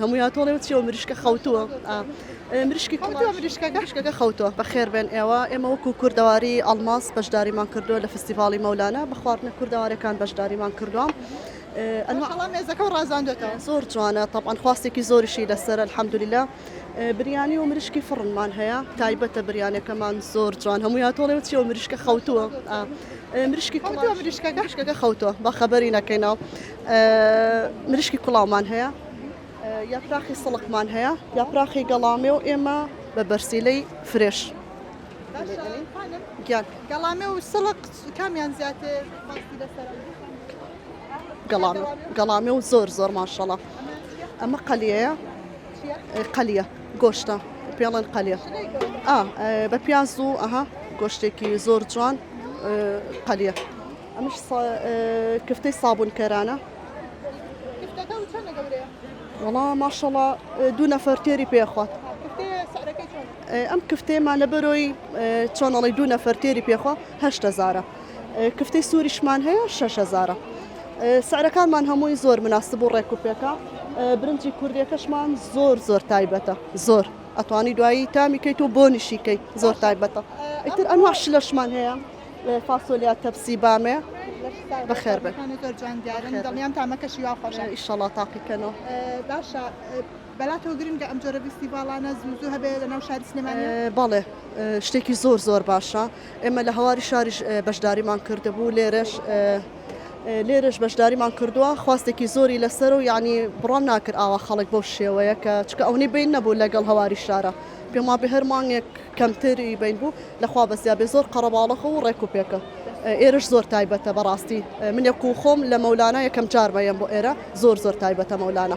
هەموویاتۆڵێ چیەوە مریشکە خەوتووە مریشکەکە خەوتووە بەخێر بێن ئێمە وەکو کوردەواری ئەڵماس بەشداریمان کردووە لە فستیڤاڵی مەولانە بە خواردنە کوردەوارەکان بەشداریمان کردووە. مێزەکە و ڕازاندوێتەوە زۆر جوانە طبعاً خواستێکی زۆریشی لەسەر الحەمدولله. بریانی و مریشکی فڕنمان هەیە تایبەتە بریانەکەمان زۆر جوان هەموویاتۆڵێ چیەوە مریشکە خەوتووە مریشکەکە خەوتووە بە خەبەری نەکەینەوە. مریشکی کوڵاومان هەیە یاپراخی سڵقمان هەیە یاپراخی گەڵامێ و ئێمە بە بەرسیلەی فرێش گەڵامێ و سڵق کامیان زیاتر گەڵامێ و زۆر ماشەڵە. ئەمە قەلیەیە قەلیە گۆشتە پێڵێن قەلیە بە پیاز و گۆشتێکی زۆر جوان قەلیە. ئەمش کفتەی سابوونکەرانە وەڵا ماشەڵە 2 نەفەر تێری پێخوات. ئەم کفتەیەمان لە بەرۆی چۆنەڵی 2 نەفەر تێری پێخوا 8,000. کفتەی سووریشمان هەیە 6,000. سعرەکانمان هەمووی زۆر مناسب و ڕێکوپێکە. برنجی کوردیەکەشمان زۆر تایبەتە زۆر ئەتوانی دوایی تامیکەیت و بۆنیشیکەی زۆر تایبەتە. ئیتر ئەنواع شلەشمان هەیە فاسۆلیا تەپسی بامێ بەخێر بێت دڵیان تامەکەشی وا خۆشە ئیشەڵا تاقیکەنەوە. باشە بەلاتەوە گرنگە ئەم جۆرە فستیڤاڵانە زوو هەبێت لەناو شاری سلێمانیە. بەڵێ شتێکی زۆر باشە. ئێمە لە هەواری شاریش بەشداریمان کردبوو لێرەش بەشداریمان کردووە خواستێکی زۆری لەسەر و یعنی بڕام ناکرد ئاوا خەڵک بەو شێوەیە کە چکە ئەوەی بین نەبوو لەگەڵ هەواری شارە پێما بە هەر مانگێک کەمتری بین بوو لەخوا بەسیا بێ زۆر قەرەباڵەخە و ڕێکوپێکە. ئێرش زۆر تایبەتە بەڕاستی من یەک و خۆم لە مەولانە یەکەم جار بەیەم بۆ ئێرە زۆر تایبەتە مەولانە.